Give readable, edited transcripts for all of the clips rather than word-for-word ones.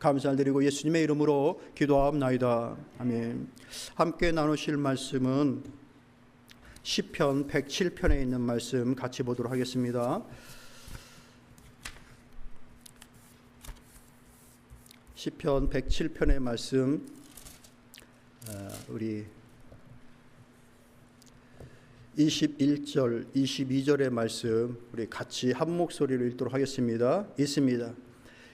감사를 드리고 예수님의 이름으로 기도하옵나이다. 아멘. 함께 나누실 말씀은 시편 107편에 있는 말씀 같이 보도록 하겠습니다. 시편 107편의 말씀, 우리 21절, 22절의 말씀 우리 같이 한 목소리로 읽도록 하겠습니다. 있습니다.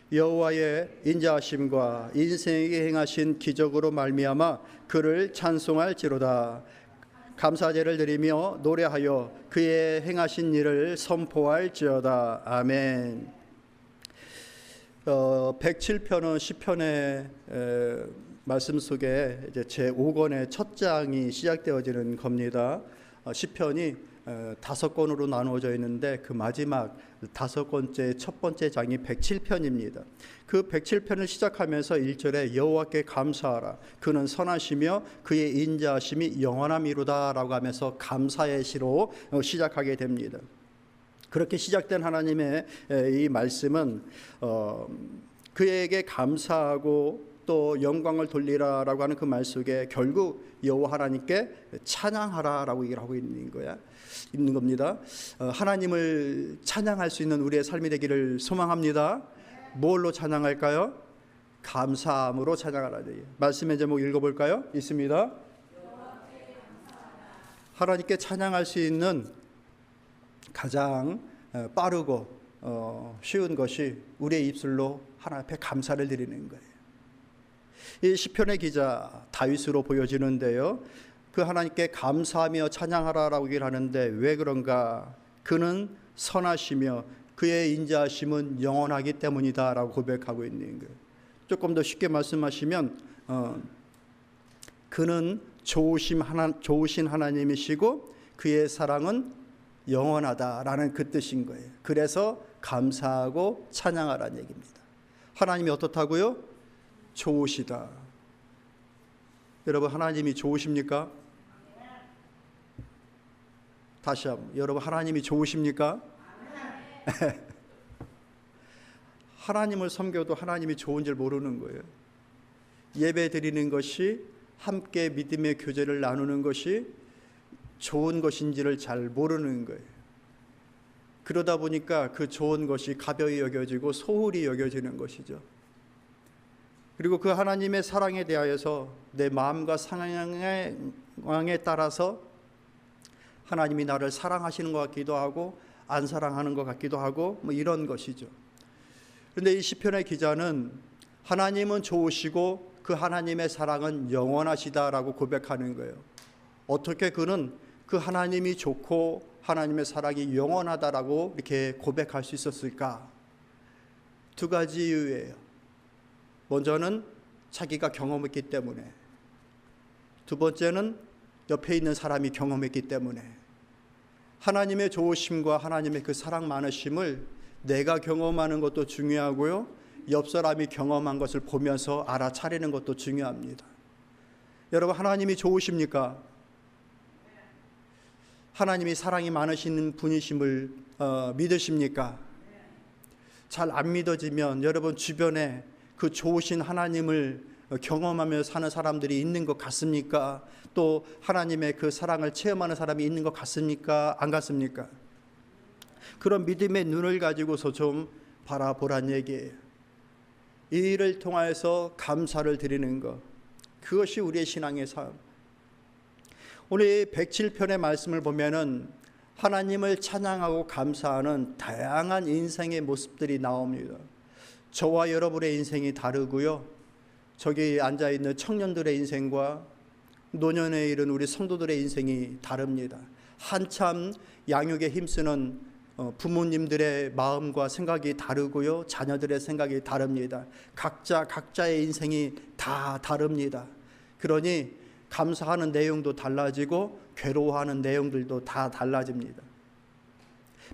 여호와의 인자하심과 인생에게 행하신 기적으로 말미암아 그를 찬송할지로다. 감사제를 드리며 노래하여 그의 행하신 일을 선포할지어다. 아멘. 107편은 시편의 말씀 속에 이제 제5권의 첫 장이 시작되어지는 겁니다. 시편이 5권으로 나누어져 있는데 그 마지막 5권째 첫 번째 장이 107편입니다. 그 107편을 시작하면서 1절에 여호와께 감사하라. 그는 선하시며 그의 인자하심이 영원함이로다 라고 하면서 감사의 시로 시작하게 됩니다. 그렇게 시작된 하나님의 이 말씀은 그에게 감사하고 또 영광을 돌리라라고 하는 그 말 속에 결국 여호와 하나님께 찬양하라라고 얘기를 하고 있는 겁니다. 하나님을 찬양할 수 있는 우리의 삶이 되기를 소망합니다. 뭘로 찬양할까요? 감사함으로 찬양하라. 말씀의 제목 읽어볼까요? 있습니다. 하나님께 찬양할 수 있는 가장 빠르고 쉬운 것이 우리의 입술로 하나님 앞에 감사를 드리는 거예요. 이 시편의 기자 다윗으로 보여지는데요, 그 하나님께 감사하며 찬양하라라고 얘기를 하는데 왜 그런가? 그는 선하시며 그의 인자하심은 영원하기 때문이다 라고 고백하고 있는 거예요. 조금 더 쉽게 말씀하시면 그는 좋으신 하나님이시고 그의 사랑은 영원하다라는 그 뜻인 거예요. 그래서 감사하고 찬양하라는 얘기입니다. 하나님이 어떻다고요? 좋으시다. 여러분, 하나님이 좋으십니까? 다시 한번, 여러분, 하나님이 좋으십니까? 하나님을 섬겨도 하나님이 좋은 줄 모르는 거예요. 예배 드리는 것이, 함께 믿음의 교제를 나누는 것이 좋은 것인지를 잘 모르는 거예요. 그러다 보니까 그 좋은 것이 가벼이 여겨지고 소홀히 여겨지는 것이죠. 그리고 그 하나님의 사랑에 대하여서 내 마음과 상황에 따라서 하나님이 나를 사랑하시는 것 같기도 하고 안 사랑하는 것 같기도 하고 뭐 이런 것이죠. 그런데 이 시편의 기자는 하나님은 좋으시고 그 하나님의 사랑은 영원하시다라고 고백하는 거예요. 어떻게 그는 그 하나님이 좋고 하나님의 사랑이 영원하다라고 이렇게 고백할 수 있었을까? 두 가지 이유예요. 먼저는 자기가 경험했기 때문에, 두 번째는 옆에 있는 사람이 경험했기 때문에. 하나님의 좋으심과 하나님의 그 사랑 많으심을 내가 경험하는 것도 중요하고요, 옆 사람이 경험한 것을 보면서 알아차리는 것도 중요합니다. 여러분, 하나님이 좋으십니까? 하나님이 사랑이 많으신 분이심을 믿으십니까? 잘 안 믿어지면 여러분 주변에 그 좋으신 하나님을 경험하며 사는 사람들이 있는 것 같습니까? 또 하나님의 그 사랑을 체험하는 사람이 있는 것 같습니까? 안 같습니까? 그런 믿음의 눈을 가지고서 좀 바라보란 얘기예요. 이 일을 통하여서 감사를 드리는 것, 그것이 우리의 신앙의 삶. 오늘 107편의 말씀을 보면은 하나님을 찬양하고 감사하는 다양한 인생의 모습들이 나옵니다. 저와 여러분의 인생이 다르고요, 저기 앉아있는 청년들의 인생과 노년에 이른 우리 성도들의 인생이 다릅니다. 한참 양육에 힘쓰는 부모님들의 마음과 생각이 다르고요, 자녀들의 생각이 다릅니다. 각자의 인생이 다 다릅니다. 그러니 감사하는 내용도 달라지고 괴로워하는 내용들도 다 달라집니다.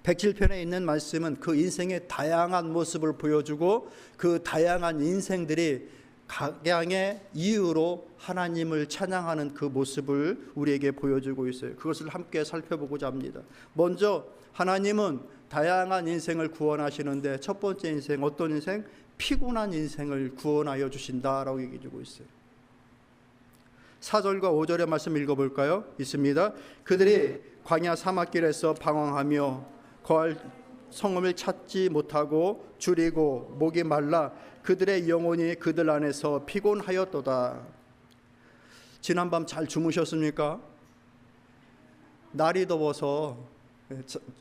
107편에 있는 말씀은 그 인생의 다양한 모습을 보여주고 그 다양한 인생들이 각양의 이유로 하나님을 찬양하는 그 모습을 우리에게 보여주고 있어요. 그것을 함께 살펴보고자 합니다. 먼저 하나님은 다양한 인생을 구원하시는데 첫 번째 인생, 어떤 인생? 피곤한 인생을 구원하여 주신다라고 얘기해 주고 있어요. 4절과 5절의 말씀 읽어볼까요? 있습니다. 그들이 광야 사막길에서 방황하며 거할 성읍을 찾지 못하고 줄이고 목이 말라 그들의 영혼이 그들 안에서 피곤하였도다. 지난밤 잘 주무셨습니까? 날이 더워서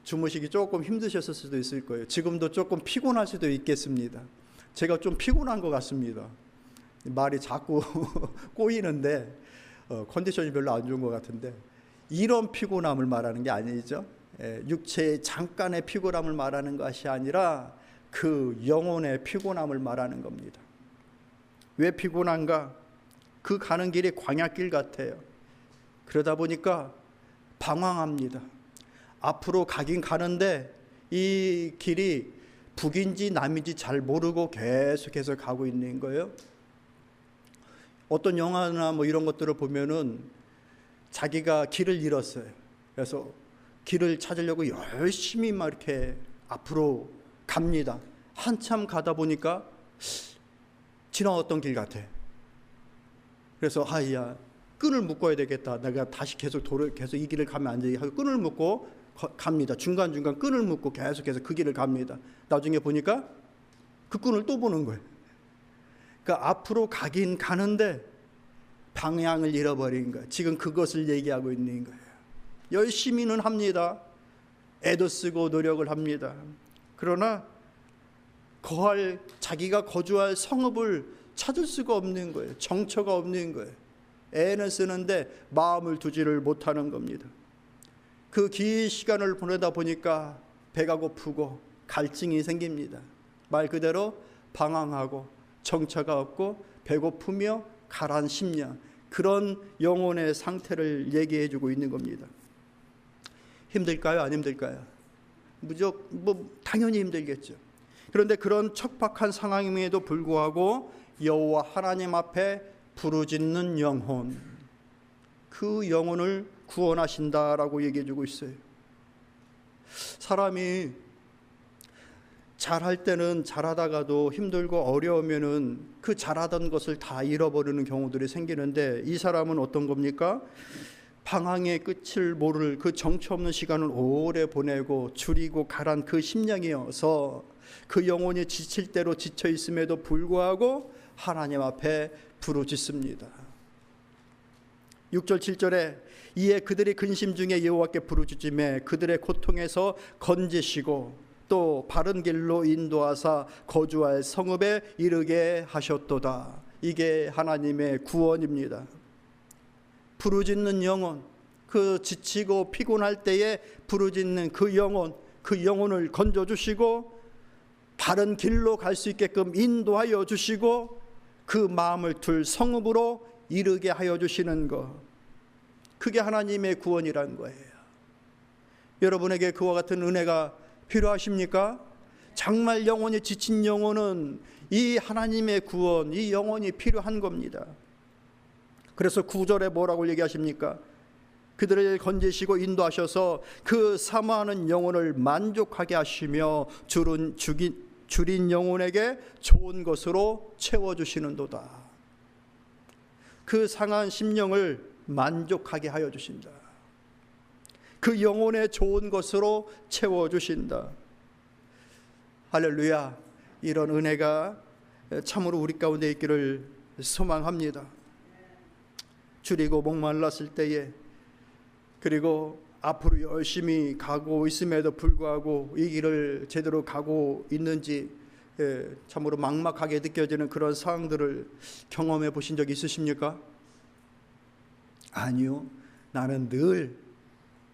주무시기 조금 힘드셨을 수도 있을 거예요. 지금도 조금 피곤할 수도 있겠습니다. 제가 좀 피곤한 것 같습니다. 말이 자꾸 꼬이는데 컨디션이 별로 안 좋은 것 같은데, 이런 피곤함을 말하는 게 아니죠. 육체의 잠깐의 피곤함을 말하는 것이 아니라 그 영혼의 피곤함을 말하는 겁니다. 왜 피곤한가? 그 가는 길이 광야길 같아요. 그러다 보니까 방황합니다. 앞으로 가긴 가는데 이 길이 북인지 남인지 잘 모르고 계속해서 가고 있는 거예요. 어떤 영화나 뭐 이런 것들을 보면은 자기가 길을 잃었어요. 그래서 길을 찾으려고 열심히 막 이렇게 앞으로 갑니다. 한참 가다 보니까 지나왔던 길 같아. 그래서 아야, 끈을 묶어야 되겠다. 내가 다시 계속 이 길을 가면 안 돼. 하고 끈을 묶고 갑니다. 중간중간 끈을 묶고 계속해서 그 길을 갑니다. 나중에 보니까 그 끈을 또 보는 거예요. 그러니까 앞으로 가긴 가는데 방향을 잃어버린 거예요. 지금 그것을 얘기하고 있는 거예요. 열심히는 합니다. 애도 쓰고 노력을 합니다. 그러나 자기가 거주할 성읍을 찾을 수가 없는 거예요. 정처가 없는 거예요. 애는 쓰는데 마음을 두지를 못하는 겁니다. 그 긴 시간을 보내다 보니까 배가 고프고 갈증이 생깁니다. 말 그대로 방황하고 정처가 없고 배고프며 가라앉으며, 그런 영혼의 상태를 얘기해 주고 있는 겁니다. 힘들까요? 안 힘들까요? 당연히 힘들겠죠. 그런데 그런 척박한 상황임에도 불구하고 여호와 하나님 앞에 부르짖는 영혼, 그 영혼을 구원하신다라고 얘기해 주고 있어요. 사람이 잘할 때는 잘하다가도 힘들고 어려우면은 그 잘하던 것을 다 잃어버리는 경우들이 생기는데, 이 사람은 어떤 겁니까? 방황의 끝을 모를 그 정처 없는 시간을 오래 보내고 줄이고 가란 그 심령이어서 그 영혼이 지칠 대로 지쳐 있음에도 불구하고 하나님 앞에 부르짖습니다. 6절 7절에 이에 그들이 근심 중에 여호와께 부르짖음에 그들의 고통에서 건지시고 또 바른 길로 인도하사 거주할 성읍에 이르게 하셨도다. 이게 하나님의 구원입니다. 부르짖는 영혼, 그 지치고 피곤할 때에 부르짖는 그 영혼을 건져주시고 바른 길로 갈 수 있게끔 인도하여 주시고 그 마음을 둘 성읍으로 이르게 하여 주시는 것, 그게 하나님의 구원이라는 거예요. 여러분에게 그와 같은 은혜가 필요하십니까? 정말 영혼이 지친 영혼은 이 하나님의 구원, 이 영혼이 필요한 겁니다. 그래서 9절에 뭐라고 얘기하십니까? 그들을 건지시고 인도하셔서 그 사모하는 영혼을 만족하게 하시며 줄인 영혼에게 좋은 것으로 채워주시는도다. 그 상한 심령을 만족하게 하여 주신다. 그 영혼의 좋은 것으로 채워주신다. 할렐루야. 이런 은혜가 참으로 우리 가운데 있기를 소망합니다. 줄이고 목말랐을 때에, 그리고 앞으로 열심히 가고 있음에도 불구하고 이 길을 제대로 가고 있는지 참으로 막막하게 느껴지는 그런 상황들을 경험해 보신 적 있으십니까? 아니요. 나는 늘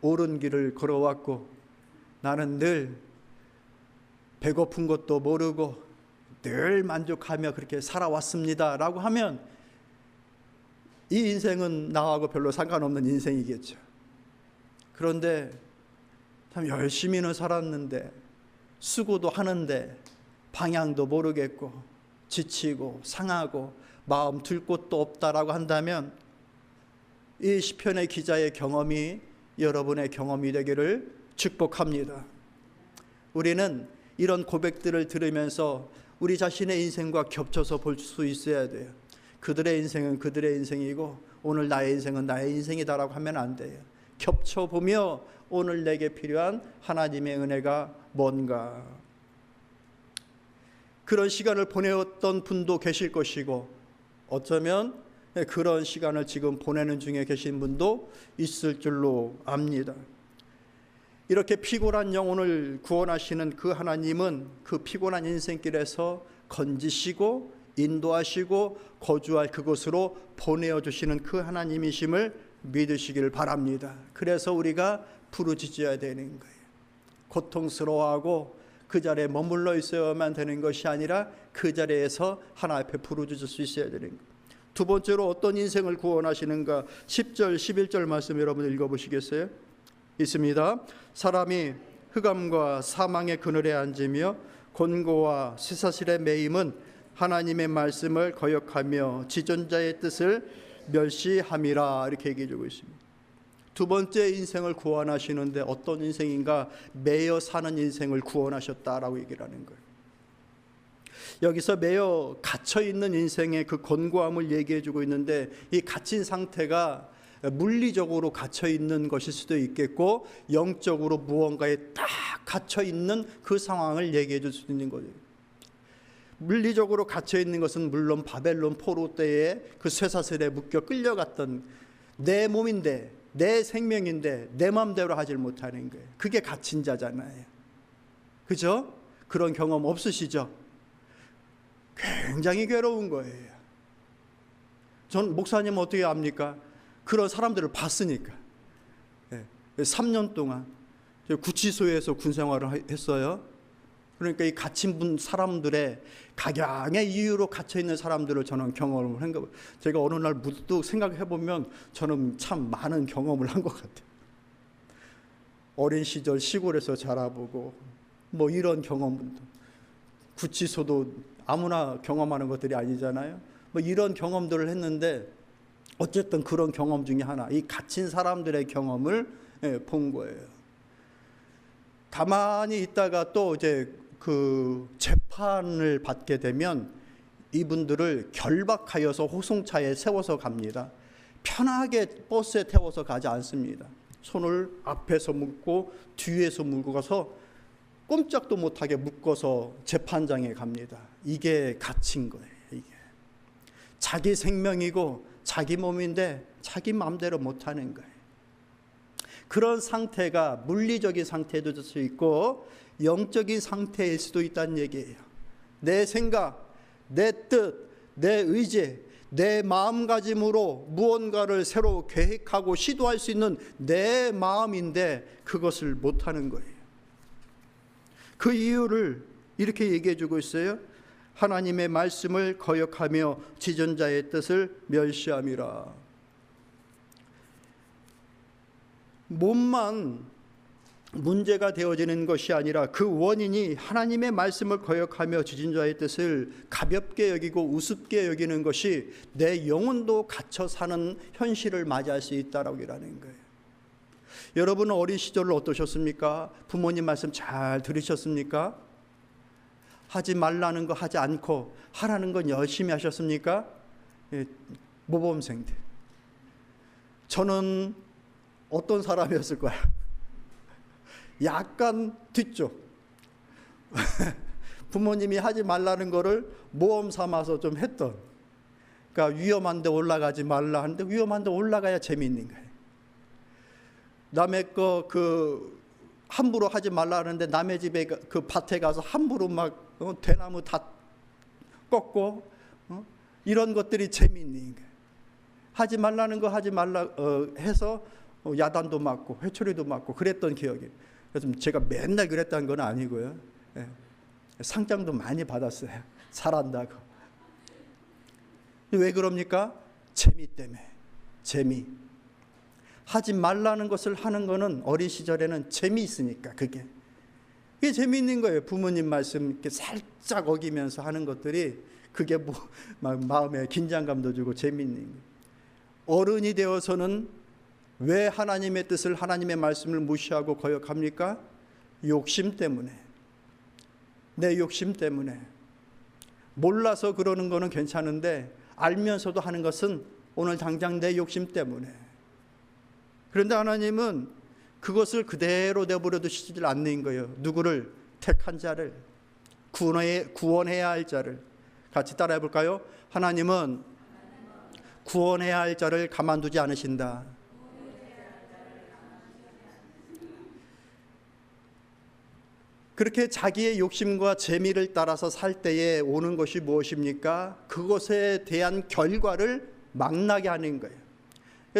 옳은 길을 걸어왔고, 나는 늘 배고픈 것도 모르고 늘 만족하며 그렇게 살아왔습니다 라고 하면 이 인생은 나하고 별로 상관없는 인생이겠죠. 그런데 참 열심히는 살았는데, 수고도 하는데 방향도 모르겠고 지치고 상하고 마음 둘 곳도 없다라고 한다면, 이 시편의 기자의 경험이 여러분의 경험이 되기를 축복합니다. 우리는 이런 고백들을 들으면서 우리 자신의 인생과 겹쳐서 볼 수 있어야 돼요. 그들의 인생은 그들의 인생이고 오늘 나의 인생은 나의 인생이다라고 하면 안 돼요. 겹쳐보며 오늘 내게 필요한 하나님의 은혜가 뭔가, 그런 시간을 보내었던 분도 계실 것이고 어쩌면 그런 시간을 지금 보내는 중에 계신 분도 있을 줄로 압니다. 이렇게 피곤한 영혼을 구원하시는 그 하나님은 그 피곤한 인생길에서 건지시고 인도하시고 거주할 그곳으로 보내어 주시는 그 하나님이심을 믿으시기를 바랍니다. 그래서 우리가 부르짖어야 되는 거예요. 고통스러워하고 그 자리에 머물러 있어야만 되는 것이 아니라 그 자리에서 하나님 앞에 부르짖을 수 있어야 되는 거예요. 두 번째로 어떤 인생을 구원하시는가, 10절 11절 말씀 여러분 읽어보시겠어요? 있습니다. 사람이 흑암과 사망의 그늘에 앉으며 곤고와 쇠사슬에 매임은 하나님의 말씀을 거역하며 지존자의 뜻을 멸시함이라, 이렇게 얘기해 주고 있습니다. 두 번째 인생을 구원하시는데 어떤 인생인가? 매여 사는 인생을 구원하셨다라고 얘기를 하는 거예요. 여기서 매여 갇혀있는 인생의 그 곤고함을 얘기해 주고 있는데, 이 갇힌 상태가 물리적으로 갇혀있는 것일 수도 있겠고 영적으로 무언가에 딱 갇혀있는 그 상황을 얘기해 줄 수 있는 거예요. 물리적으로 갇혀있는 것은 물론 바벨론 포로 때에 그 쇠사슬에 묶여 끌려갔던 내 몸인데 내 생명인데 내 마음대로 하질 못하는 거예요. 그게 갇힌 자잖아요. 그죠? 그런 경험 없으시죠? 굉장히 괴로운 거예요. 전 목사님 어떻게 압니까? 그런 사람들을 봤으니까. 3년 동안 구치소에서 군생활을 했어요. 그러니까 이 갇힌 사람들의 각양의 이유로 갇혀있는 사람들을 저는 경험을 한 거예요. 제가 어느 날 문득 생각해보면 저는 참 많은 경험을 한 것 같아요. 어린 시절 시골에서 자라보고 뭐 이런 경험도, 구치소도 아무나 경험하는 것들이 아니잖아요. 뭐 이런 경험들을 했는데 어쨌든 그런 경험 중에 하나, 이 갇힌 사람들의 경험을 본 거예요. 가만히 있다가 또 이제 그 재판을 받게 되면 이분들을 결박하여서 호송차에 세워서 갑니다. 편하게 버스에 태워서 가지 않습니다. 손을 앞에서 묶고 뒤에서 묶고 가서 꼼짝도 못하게 묶어서 재판장에 갑니다. 이게 갇힌 거예요. 이게 자기 생명이고 자기 몸인데 자기 마음대로 못하는 거예요. 그런 상태가 물리적인 상태도 될 수 있고 영적인 상태일 수도 있다는 얘기예요. 내 생각, 내 뜻, 내 의지, 내 마음가짐으로 무언가를 새로 계획하고 시도할 수 있는 내 마음인데 그것을 못하는 거예요. 그 이유를 이렇게 얘기해 주고 있어요. 하나님의 말씀을 거역하며 지존자의 뜻을 멸시함이라. 몸만 문제가 되어지는 것이 아니라 그 원인이 하나님의 말씀을 거역하며 지존자의 뜻을 가볍게 여기고 우습게 여기는 것이 내 영혼도 갇혀 사는 현실을 맞이할 수 있다라고 하는 거예요. 여러분은 어린 시절을 어떠셨습니까? 부모님 말씀 잘 들으셨습니까? 하지 말라는 거 하지 않고 하라는 건 열심히 하셨습니까? 모범생들. 저는 어떤 사람이었을까요? 약간 뒤쪽. 부모님이 하지 말라는 거를 모험 삼아서 좀 했던. 그러니까 위험한데 올라가지 말라 하는데 위험한데 올라가야 재미있는 거예요. 남의 거 그 함부로 하지 말라 하는데 남의 집에 그 밭에 가서 함부로 막 대나무 다 꺾고 이런 것들이 재미있는 거예요. 하지 말라는 거 하지 말라 해서 야단도 맞고 회초리도 맞고 그랬던 기억이. 그래서 제가 맨날 그랬다는 건 아니고요. 상장도 많이 받았어요. 잘한다고. 왜 그럽니까? 재미 때문에. 재미. 하지 말라는 것을 하는 거는 어린 시절에는 재미있으니까 그게 재미있는 거예요. 부모님 말씀 이렇게 살짝 어기면서 하는 것들이 그게 뭐 막 마음에 긴장감도 주고 재미있는 거예요. 어른이 되어서는 왜 하나님의 뜻을 하나님의 말씀을 무시하고 거역합니까? 욕심 때문에. 내 욕심 때문에. 몰라서 그러는 거는 괜찮은데 알면서도 하는 것은 오늘 당장 내 욕심 때문에. 그런데 하나님은 그것을 그대로 내버려 두시질 않는 거예요. 누구를? 택한 자를, 구원해야 할 자를. 같이 따라해 볼까요? 하나님은 구원해야 할 자를 가만두지 않으신다. 그렇게 자기의 욕심과 재미를 따라서 살 때에 오는 것이 무엇입니까? 그것에 대한 결과를 망나게 하는 거예요.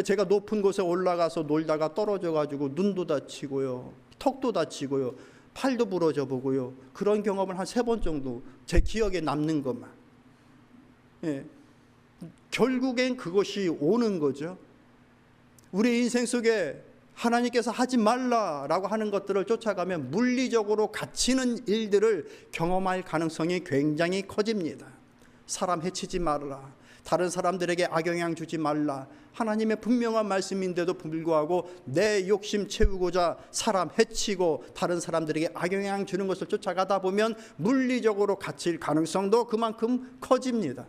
제가 높은 곳에 올라가서 놀다가 떨어져 가지고 눈도 다치고요, 턱도 다치고요, 팔도 부러져 보고요, 그런 경험을 한 3번 정도 제 기억에 남는 것만. 예. 결국엔 그것이 오는 거죠. 우리 인생 속에 하나님께서 하지 말라라고 하는 것들을 쫓아가면 물리적으로 갇히는 일들을 경험할 가능성이 굉장히 커집니다. 사람 해치지 말라, 다른 사람들에게 악영향 주지 말라, 하나님의 분명한 말씀인데도 불구하고 내 욕심 채우고자 사람 해치고 다른 사람들에게 악영향 주는 것을 쫓아가다 보면 물리적으로 갇힐 가능성도 그만큼 커집니다.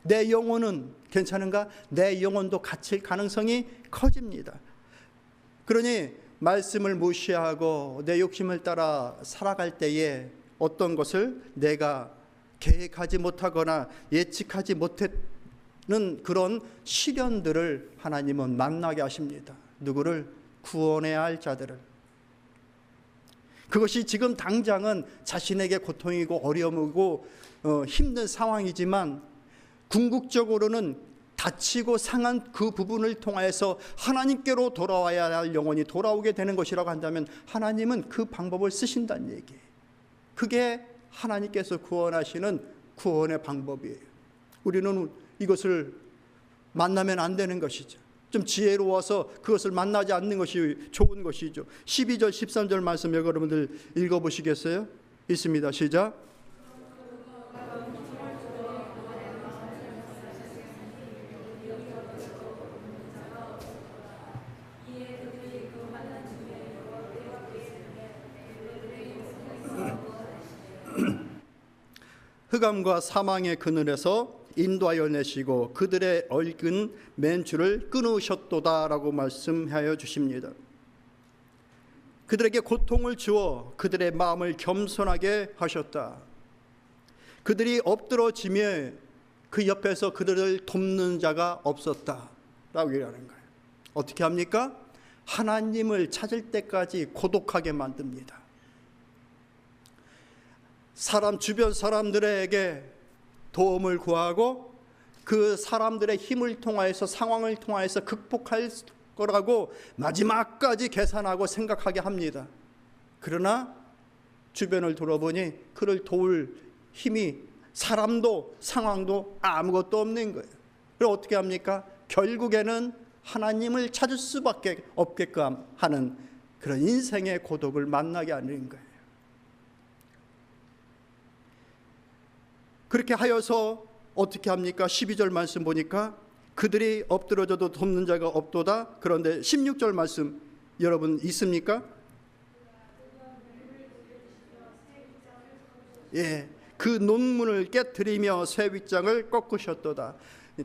내 영혼은 괜찮은가? 내 영혼도 갇힐 가능성이 커집니다. 그러니 말씀을 무시하고 내 욕심을 따라 살아갈 때에 어떤 것을 내가 계획하지 못하거나 예측하지 못했는 그런 시련들을 하나님은 만나게 하십니다. 누구를? 구원해야 할 자들을. 그것이 지금 당장은 자신에게 고통이고 어려움이고 힘든 상황이지만 궁극적으로는 다치고 상한 그 부분을 통하여서 하나님께로 돌아와야 할 영혼이 돌아오게 되는 것이라고 한다면 하나님은 그 방법을 쓰신다는 얘기예요. 그게 하나님께서 구원하시는 구원의 방법이에요. 우리는 이것을 만나면 안 되는 것이죠. 좀 지혜로워서 그것을 만나지 않는 것이 좋은 것이죠. 12절 13절 말씀 여러분들 읽어보시겠어요? 있습니다. 시작. 흑암과 사망의 그늘에서 인도하여 내시고 그들의 얽은 맨줄을 끊으셨도다 라고 말씀하여 주십니다. 그들에게 고통을 주어 그들의 마음을 겸손하게 하셨다. 그들이 엎드러지며 그 옆에서 그들을 돕는 자가 없었다 라고 얘기하는 거예요. 어떻게 합니까? 하나님을 찾을 때까지 고독하게 만듭니다. 주변 사람들에게 도움을 구하고 그 사람들의 힘을 통하여서 상황을 통하여서 극복할 거라고 마지막까지 계산하고 생각하게 합니다. 그러나 주변을 돌아보니 그를 도울 힘이 사람도 상황도 아무것도 없는 거예요. 그럼 어떻게 합니까? 결국에는 하나님을 찾을 수밖에 없게끔 하는 그런 인생의 고독을 만나게 하는 거예요. 그렇게 하여서 어떻게 합니까? 12절 말씀 보니까 그들이 엎드러져도 돕는 자가 없도다. 그런데 16절 말씀 여러분 있습니까? 예, 그 논문을 깨트리며 새 윗장을 꺾으셨도다.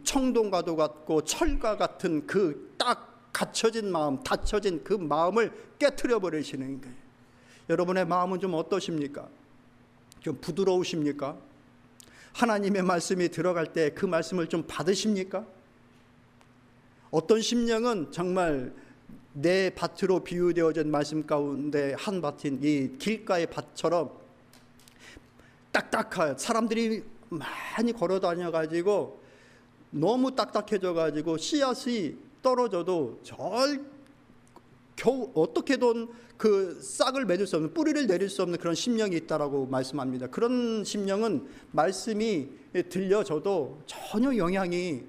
청동과도 같고 철과 같은 그 딱 갇혀진 마음, 닫혀진 그 마음을 깨트려 버리시는 거예요. 여러분의 마음은 좀 어떠십니까? 좀 부드러우십니까? 하나님의 말씀이 들어갈 때 그 말씀을 좀 받으십니까? 어떤 심령은 정말 내 밭으로 비유되어진 말씀 가운데 한 밭인 이 길가의 밭처럼 딱딱한 사람들이 많이 걸어 다녀 가지고 너무 딱딱해져 가지고 씨앗이 떨어져도 겨우 어떻게든 그 싹을 맺을 수 없는, 뿌리를 내릴 수 없는 그런 심령이 있다라고 말씀합니다. 그런 심령은 말씀이 들려져도 전혀 영향이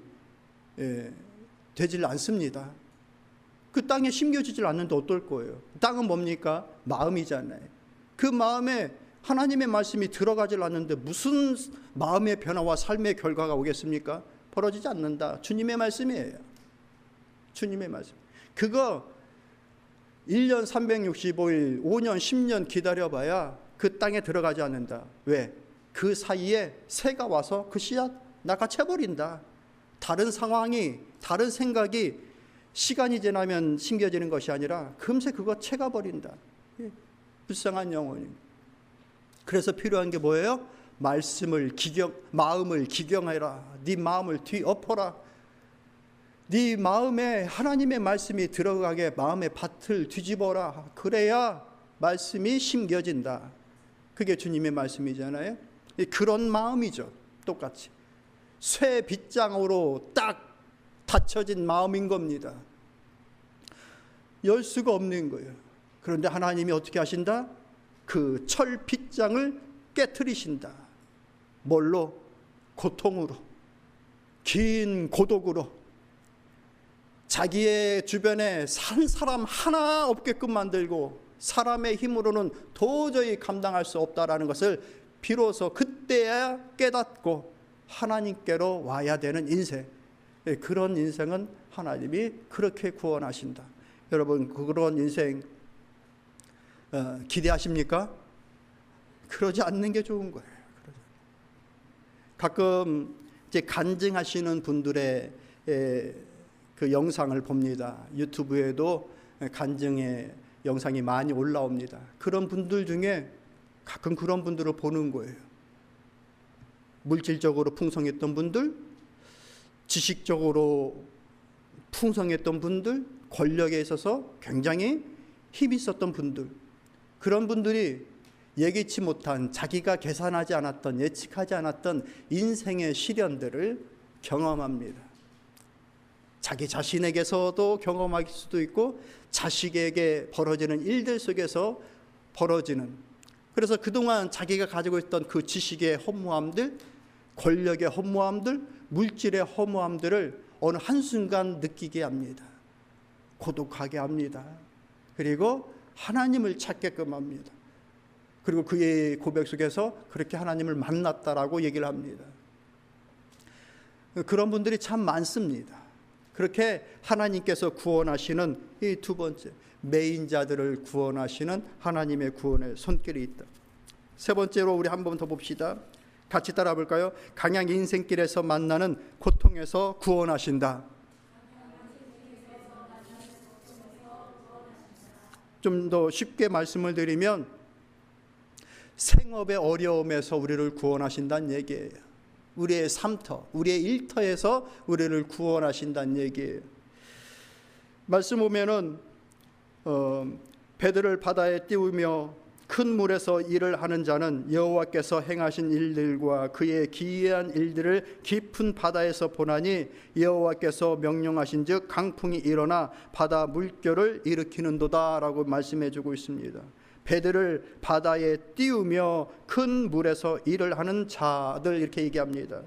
되질 않습니다. 그 땅에 심겨지질 않는데 어떨 거예요? 땅은 뭡니까? 마음이잖아요. 그 마음에 하나님의 말씀이 들어가질 않는데 무슨 마음의 변화와 삶의 결과가 오겠습니까? 벌어지지 않는다. 주님의 말씀이에요. 주님의 말씀. 그거 1년 365일 5년 10년 기다려봐야 그 땅에 들어가지 않는다. 왜? 그 사이에 새가 와서 그 씨앗 낚아채버린다. 다른 상황이, 다른 생각이 시간이 지나면 심겨지는 것이 아니라 금세 그거 채가버린다. 불쌍한 영혼이. 그래서 필요한 게 뭐예요? 마음을 기경해라. 네 마음을 뒤엎어라. 네 마음에 하나님의 말씀이 들어가게 마음의 밭을 뒤집어라. 그래야 말씀이 심겨진다. 그게 주님의 말씀이잖아요. 그런 마음이죠. 똑같이 쇠 빗장으로 딱 닫혀진 마음인 겁니다. 열 수가 없는 거예요. 그런데 하나님이 어떻게 하신다? 그 철 빗장을 깨트리신다. 뭘로? 고통으로, 긴 고독으로, 자기의 주변에 산 사람 하나 없게끔 만들고 사람의 힘으로는 도저히 감당할 수 없다라는 것을 비로소 그때야 깨닫고 하나님께로 와야 되는 인생, 그런 인생은 하나님이 그렇게 구원하신다. 여러분, 그런 인생 기대하십니까? 그러지 않는 게 좋은 거예요. 가끔 이제 간증하시는 분들의 그 영상을 봅니다. 유튜브에도 간증의 영상이 많이 올라옵니다. 그런 분들 중에 가끔 그런 분들을 보는 거예요. 물질적으로 풍성했던 분들, 지식적으로 풍성했던 분들, 권력에 있어서 굉장히 힘이 있었던 분들, 그런 분들이 예기치 못한, 자기가 계산하지 않았던, 예측하지 않았던 인생의 시련들을 경험합니다. 자기 자신에게서도 경험할 수도 있고 자식에게 벌어지는 일들 속에서 벌어지는, 그래서 그동안 자기가 가지고 있던 그 지식의 허무함들, 권력의 허무함들, 물질의 허무함들을 어느 한순간 느끼게 합니다. 고독하게 합니다. 그리고 하나님을 찾게끔 합니다. 그리고 그의 고백 속에서 그렇게 하나님을 만났다라고 얘기를 합니다. 그런 분들이 참 많습니다. 그렇게 하나님께서 구원하시는 이 두 번째, 매인자들을 구원하시는 하나님의 구원의 손길이 있다. 세 번째로 우리 한 번 더 봅시다. 같이 따라 볼까요? 강양 인생길에서 만나는 고통에서 구원하신다. 좀 더 쉽게 말씀을 드리면 생업의 어려움에서 우리를 구원하신다는 얘기예요. 우리의 삶터, 우리의 일터에서 우리를 구원하신다는 얘기예요. 말씀 보면은 배들을 바다에 띄우며 큰 물에서 일을 하는 자는 여호와께서 행하신 일들과 그의 기이한 일들을 깊은 바다에서 보나니 여호와께서 명령하신즉 강풍이 일어나 바다 물결을 일으키는도다라고 말씀해주고 있습니다. 배들을 바다에 띄우며 큰 물에서 일을 하는 자들, 이렇게 얘기합니다.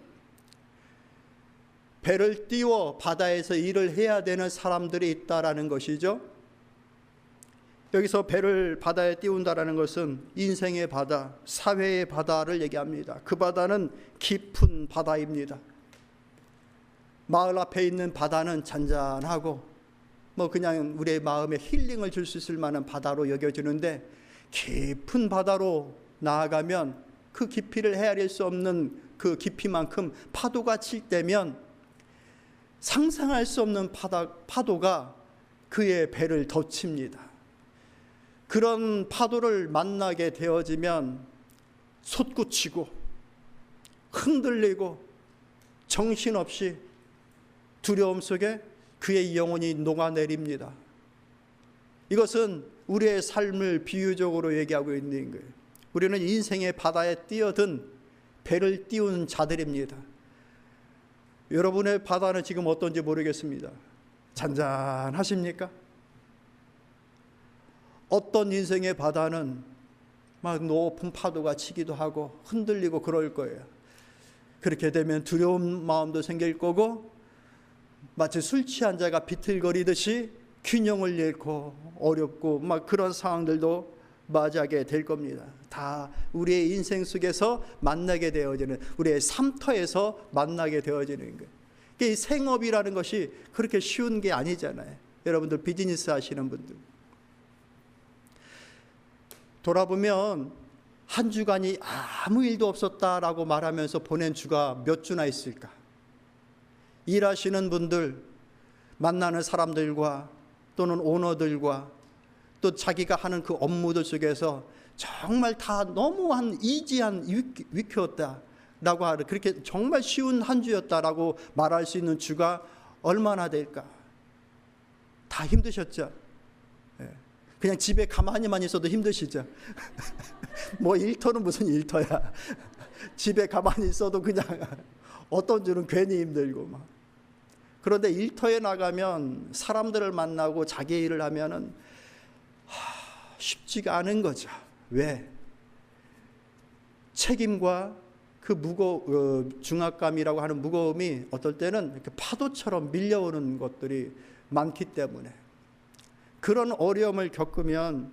배를 띄워 바다에서 일을 해야 되는 사람들이 있다라는 것이죠. 여기서 배를 바다에 띄운다라는 것은 인생의 바다, 사회의 바다를 얘기합니다. 그 바다는 깊은 바다입니다. 마을 앞에 있는 바다는 잔잔하고 그냥 우리의 마음에 힐링을 줄 수 있을 만한 바다로 여겨지는데, 깊은 바다로 나아가면 그 깊이를 헤아릴 수 없는 그 깊이만큼 파도가 칠 때면 상상할 수 없는 파도가 그의 배를 덮칩니다. 그런 파도를 만나게 되어지면 솟구치고 흔들리고 정신없이 두려움 속에 그의 영혼이 녹아내립니다. 이것은 우리의 삶을 비유적으로 얘기하고 있는 거예요. 우리는 인생의 바다에 뛰어든 배를 띄운 자들입니다. 여러분의 바다는 지금 어떤지 모르겠습니다. 잔잔하십니까? 어떤 인생의 바다는 막 높은 파도가 치기도 하고 흔들리고 그럴 거예요. 그렇게 되면 두려운 마음도 생길 거고, 마치 술 취한 자가 비틀거리듯이 균형을 잃고 어렵고 그런 상황들도 맞이하게 될 겁니다. 다 우리의 인생 속에서 만나게 되어지는, 우리의 삶터에서 만나게 되어지는 거예요. 이 생업이라는 것이 그렇게 쉬운 게 아니잖아요. 여러분들 비즈니스 하시는 분들 돌아보면 한 주간이 아무 일도 없었다라고 말하면서 보낸 주가 몇 주나 있을까? 일하시는 분들, 만나는 사람들과 또는 오너들과 또 자기가 하는 그 업무들 속에서 정말 다 너무한 이지한 위크였다라고 하는, 그렇게 정말 쉬운 한 주였다라고 말할 수 있는 주가 얼마나 될까? 다 힘드셨죠? 그냥 집에 가만히만 있어도 힘드시죠? 뭐 일터는 무슨 일터야. 집에 가만히 있어도 그냥 어떤 주는 괜히 힘들고 막. 그런데 일터에 나가면 사람들을 만나고 자기 일을 하면은 쉽지가 않은 거죠. 왜? 책임과 그 중압감이라고 하는 무거움이 어떨 때는 이렇게 파도처럼 밀려오는 것들이 많기 때문에, 그런 어려움을 겪으면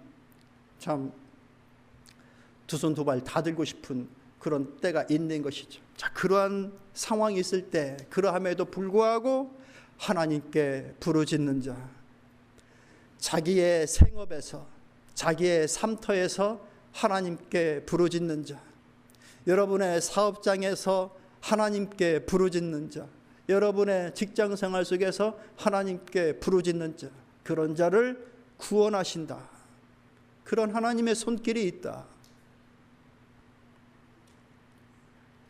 참 두 손 두 발 다 들고 싶은 그런 때가 있는 것이죠. 자, 그러한 상황이 있을 때, 그러함에도 불구하고 하나님께 부르짖는 자, 자기의 생업에서, 자기의 삶터에서 하나님께 부르짖는 자, 여러분의 사업장에서 하나님께 부르짖는 자, 여러분의 직장생활 속에서 하나님께 부르짖는 자, 그런 자를 구원하신다. 그런 하나님의 손길이 있다.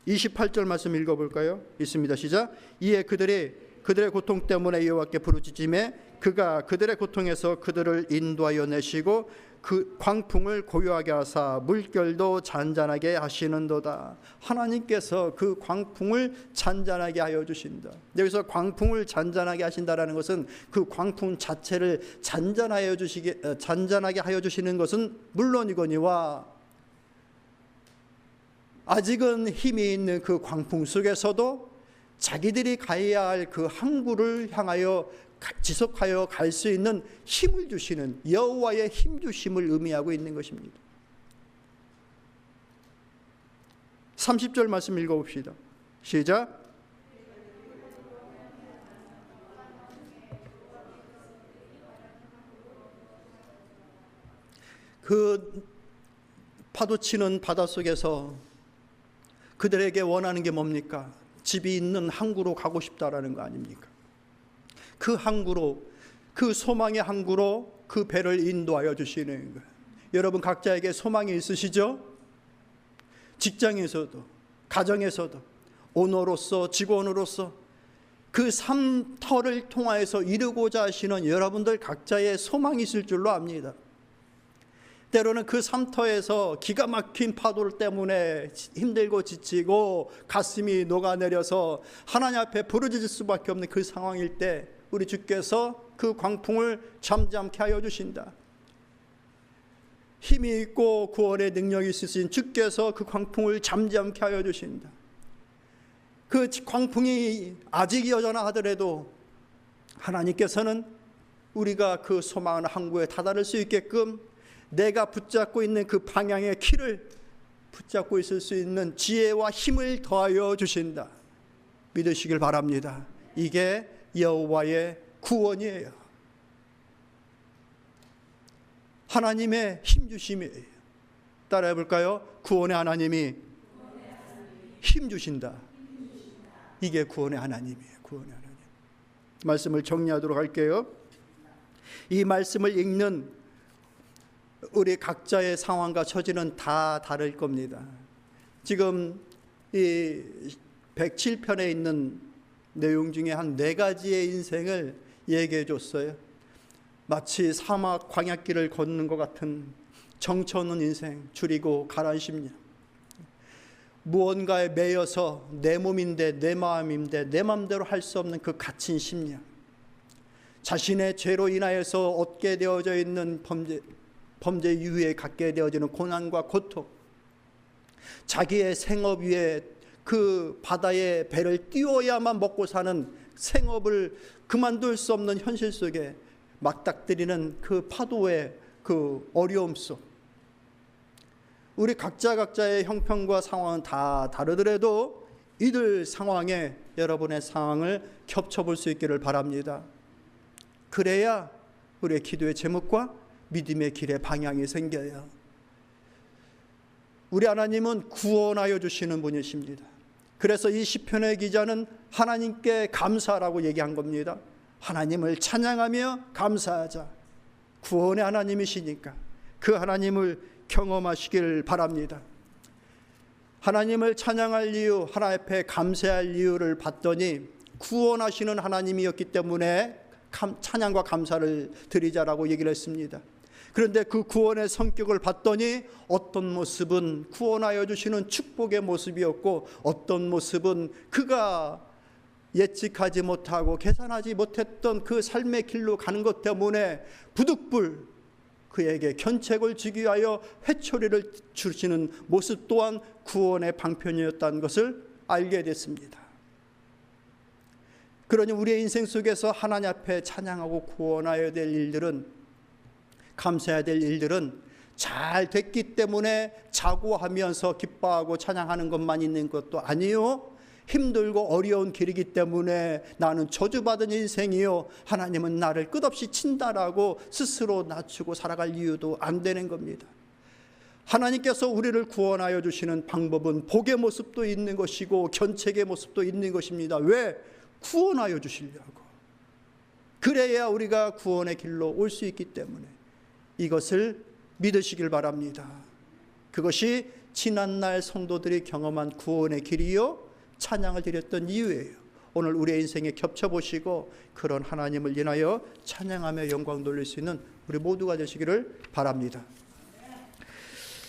28절 말씀 읽어볼까요? 있습니다. 시작. 이에 그들의 고통 때문에 여호와께 부르짖음에 그가 그들의 고통에서 그들을 인도하여 내시고 그 광풍을 고요하게 하사 물결도 잔잔하게 하시는도다. 하나님께서 그 광풍을 잔잔하게 하여 주신다. 여기서 광풍을 잔잔하게 하신다라는 것은 그 광풍 자체를 잔잔하게 하여 주시는 것은 물론이거니와, 아직은 힘이 있는 그 광풍 속에서도 자기들이 가야 할 그 항구를 향하여 지속하여 갈 수 있는 힘을 주시는 여호와의 힘 주심을 의미하고 있는 것입니다. 30절 말씀 읽어봅시다. 시작. 그 파도치는 바닷속에서 그들에게 원하는 게 뭡니까? 집이 있는 항구로 가고 싶다라는 거 아닙니까? 그 항구로, 그 소망의 항구로 그 배를 인도하여 주시는 거예요. 여러분 각자에게 소망이 있으시죠? 직장에서도, 가정에서도, 오너로서, 직원으로서 그 삶터를 통하여서 이루고자 하시는 여러분들 각자의 소망이 있을 줄로 압니다. 때로는 그 삶터에서 기가 막힌 파도 때문에 힘들고 지치고 가슴이 녹아내려서 하나님 앞에 부르짖을 수밖에 없는 그 상황일 때 우리 주께서 그 광풍을 잠잠케 하여 주신다. 힘이 있고 구원의 능력이 있으신 주께서 그 광풍을 잠잠케 하여 주신다. 그 광풍이 아직 여전하 하더라도 하나님께서는 우리가 그 소망하는 항구에 다다를 수 있게끔 내가 붙잡고 있는 그 방향의 키를 붙잡고 있을 수 있는 지혜와 힘을 더하여 주신다. 믿으시길 바랍니다. 이게 여호와의 구원이에요. 하나님의 힘 주심이에요. 따라해 볼까요? 구원의 하나님이 힘 주신다. 이게 구원의 하나님이에요. 구원의 하나님. 말씀을 정리하도록 할게요. 이 말씀을 읽는 우리 각자의 상황과 처지는 다 다를 겁니다. 지금 이 107편에 있는 내용 중에 한 4가지의 인생을 얘기해 줬어요. 마치 사막 광야길을 걷는 것 같은 정처없는 인생, 줄이고 가라앉 심령, 무언가에 매여서 내 몸인데 내 마음인데 내 마음대로 할 수 없는 그 갇힌 심령, 자신의 죄로 인하여서 얻게 되어져 있는 범죄 이후에 갖게 되어지는 고난과 고통, 자기의 생업 위에 그 바다의 배를 띄워야만 먹고 사는 생업을 그만둘 수 없는 현실 속에 맞닥뜨리는 그 파도의 그 어려움 속, 우리 각자의 형편과 상황은 다 다르더라도 이들 상황에 여러분의 상황을 겹쳐볼 수 있기를 바랍니다. 그래야 우리의 기도의 제목과 믿음의 길의 방향이 생겨요. 우리 하나님은 구원하여 주시는 분이십니다. 그래서 이 시편의 기자는 하나님께 감사라고 얘기한 겁니다. 하나님을 찬양하며 감사하자. 구원의 하나님이시니까 그 하나님을 경험하시길 바랍니다. 하나님을 찬양할 이유, 하나님 앞에 감사할 이유를 봤더니 구원하시는 하나님이었기 때문에 찬양과 감사를 드리자라고 얘기를 했습니다. 그런데 그 구원의 성격을 봤더니 어떤 모습은 구원하여 주시는 축복의 모습이었고, 어떤 모습은 그가 예측하지 못하고 계산하지 못했던 그 삶의 길로 가는 것 때문에 부득불 그에게 견책을 주기 위하여 회초리를 주시는 모습 또한 구원의 방편이었다는 것을 알게 됐습니다. 그러니 우리의 인생 속에서 하나님 앞에 찬양하고 구원하여야 될 일들은, 감사해야 될 일들은 잘 됐기 때문에 자고하면서 기뻐하고 찬양하는 것만 있는 것도 아니요, 힘들고 어려운 길이기 때문에 나는 저주받은 인생이요, 하나님은 나를 끝없이 친다라고 스스로 낮추고 살아갈 이유도 안 되는 겁니다. 하나님께서 우리를 구원하여 주시는 방법은 복의 모습도 있는 것이고 견책의 모습도 있는 것입니다. 왜? 구원하여 주시려고. 그래야 우리가 구원의 길로 올 수 있기 때문에 이것을 믿으시길 바랍니다. 그것이 지난날 성도들이 경험한 구원의 길이요, 찬양을 드렸던 이유예요. 오늘 우리의 인생에 겹쳐보시고 그런 하나님을 인하여 찬양하며 영광 돌릴 수 있는 우리 모두가 되시기를 바랍니다.